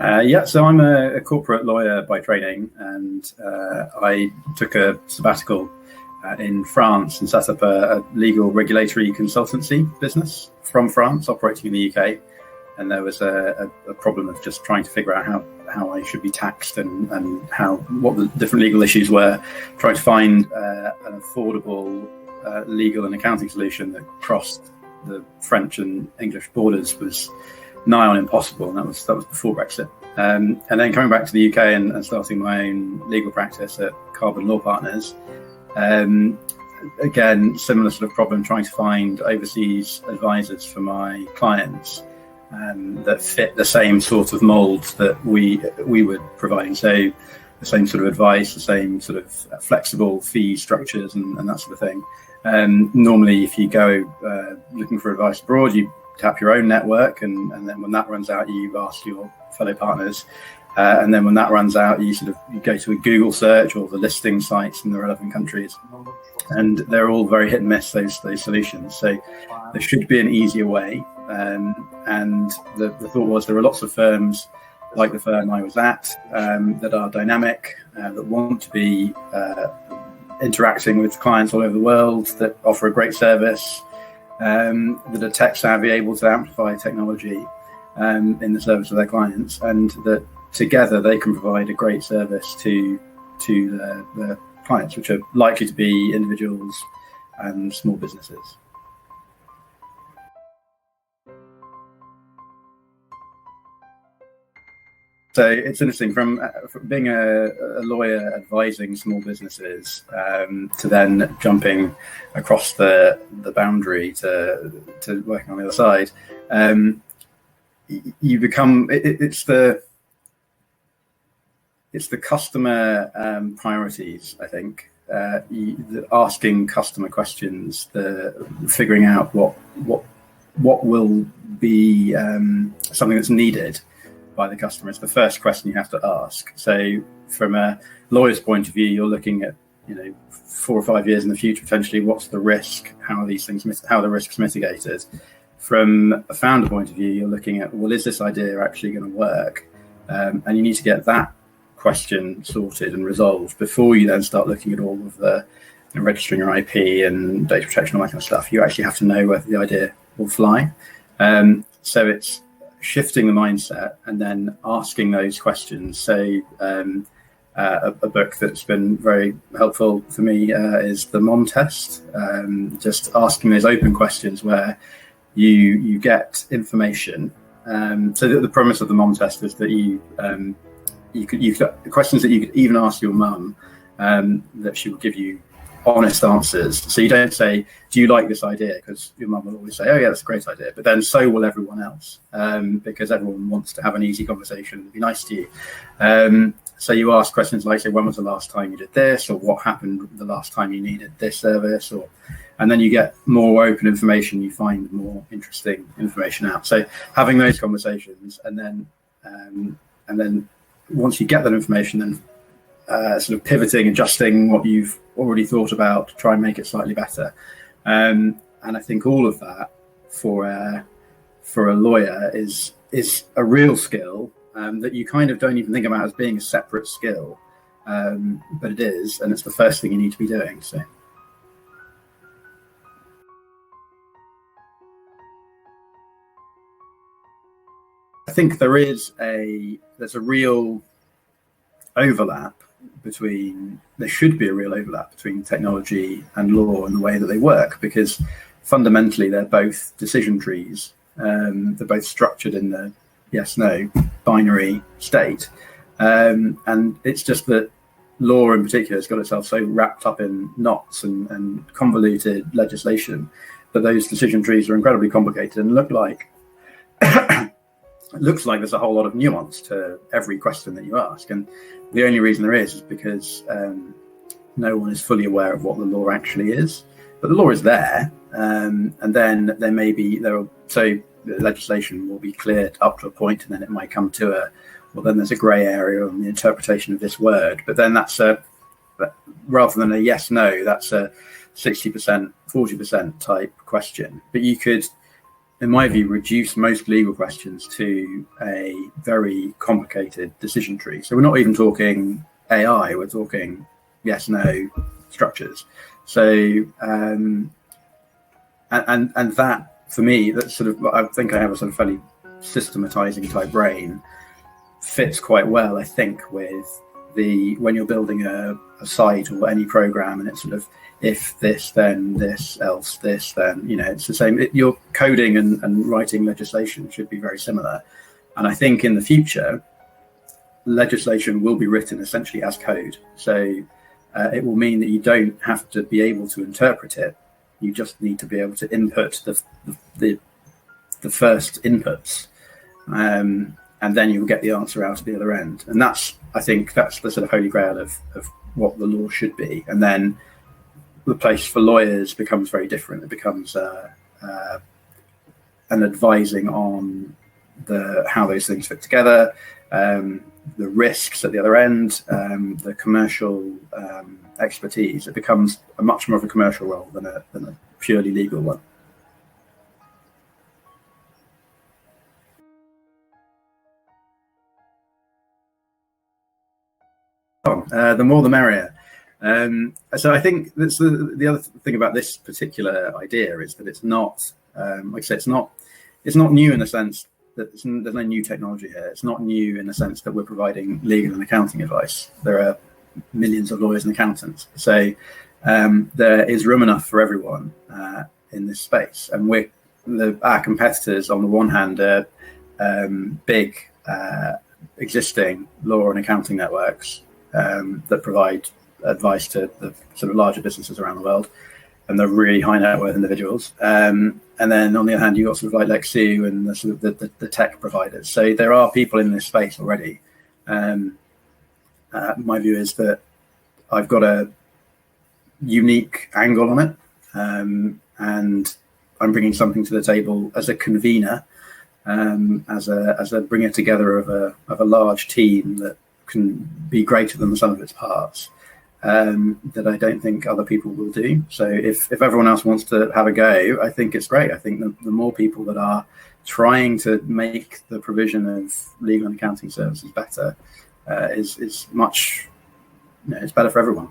Yeah, so I'm a corporate lawyer by training, and I took a sabbatical in France and set up a legal regulatory consultancy business from France, operating in the UK. And there was a problem of just trying to figure out how I should be taxed and what the different legal issues were. Trying to find an affordable legal and accounting solution that crossed the French and English borders was nigh on impossible, and that was before Brexit. And then coming back to the UK and starting my own legal practice at Carbon Law Partners. Again, similar sort of problem, trying to find overseas advisors for my clients that fit the same sort of mould that we were providing. So the same sort of advice, the same sort of flexible fee structures and that sort of thing. Normally, if you go looking for advice abroad, you tap your own network, and then when that runs out, you ask your fellow partners. And then when that runs out, you go to a Google search or the listing sites in the relevant countries, and they're all very hit and miss, those solutions. So there should be an easier way. And the thought was there are lots of firms like the firm I was at that are dynamic, that want to be interacting with clients all over the world, that offer a great service, that are tech savvy, able to amplify technology in the service of their clients, and that together they can provide a great service to their clients, which are likely to be individuals and small businesses. So it's interesting from being a lawyer advising small businesses to then jumping across the boundary to working on the other side. You become it's the customer priorities, I think. Asking customer questions, the figuring out what will be something that's needed by the customer. It's the first question you have to ask. So from a lawyer's point of view, you're looking at 4 or 5 years in the future potentially. What's the risk? How are these things? How are the risks mitigated? From a founder point of view, you're looking at, well, is this idea actually going to work? And you need to get that question sorted and resolved before you then start looking at all of the registering your IP and data protection, all that kind of stuff. You actually have to know whether the idea will fly. So it's shifting the mindset and then asking those questions. So a book that's been very helpful for me is the Mom Test. Just asking those open questions where you get information. So the premise of the Mom Test is that you could questions that you could even ask your mum, that she will give you honest answers. So you don't say, do you like this idea? Because your mum will always say, oh yeah, that's a great idea. But then so will everyone else, because everyone wants to have an easy conversation and be nice to you. So you ask questions like, say, when was the last time you did this? Or what happened the last time you needed this service? And then you get more open information, you find more interesting information out. So having those conversations, and then once you get that information, then sort of pivoting, adjusting what you've already thought about to try and make it slightly better. And I think all of that for a lawyer is a real skill that you kind of don't even think about as being a separate skill, but it is, and it's the first thing you need to be doing. So. I think there's a real overlap there should be a real overlap between technology and law and the way that they work, because fundamentally they're both decision trees. They're both structured in the yes/no binary state. And it's just that law in particular has got itself so wrapped up in knots and convoluted legislation that those decision trees are incredibly complicated and look like it looks like there's a whole lot of nuance to every question that you ask. And the only reason there is because no one is fully aware of what the law actually is. But the law is there. And then so the legislation will be cleared up to a point, and then it might come to then there's a grey area on the interpretation of this word. But then rather than a yes/no, that's a 60%, 40% type question. But you could in my view, reduce most legal questions to a very complicated decision tree. So we're not even talking AI, we're talking yes, no structures. So, and that, for me, that's sort of, I think I have a sort of fairly systematizing type brain, fits quite well, I think, with when you're building a site or any program, and it's sort of, if this, then this, else this, then, it's the same. Your coding and writing legislation should be very similar. And I think in the future, legislation will be written essentially as code. So it will mean that you don't have to be able to interpret it. You just need to be able to input the first inputs. And then you'll get the answer out of the other end. And I think that's the sort of holy grail of what the law should be. And then the place for lawyers becomes very different. It becomes an advising on how those things fit together, the risks at the other end, the commercial expertise. It becomes a much more of a commercial role than a purely legal one. The more the merrier. So I think that's the other thing about this particular idea is that it's not, like I say, it's not new in the sense that there's no new technology here. It's not new in the sense that we're providing legal and accounting advice. There are millions of lawyers and accountants. So there is room enough for everyone in this space. And our competitors, on the one hand, are big existing law and accounting networks that provide advice to the sort of larger businesses around the world, and they're really high net worth individuals. And then on the other hand, you've got sort of like Lexu and the sort of the tech providers. So there are people in this space already. My view is that I've got a unique angle on it, and I'm bringing something to the table as a convener, as a bringer together of a large team that can be greater than the sum of its parts, that I don't think other people will do. So if everyone else wants to have a go, I think it's great. I think the more people that are trying to make the provision of legal and accounting services better is much, it's better for everyone.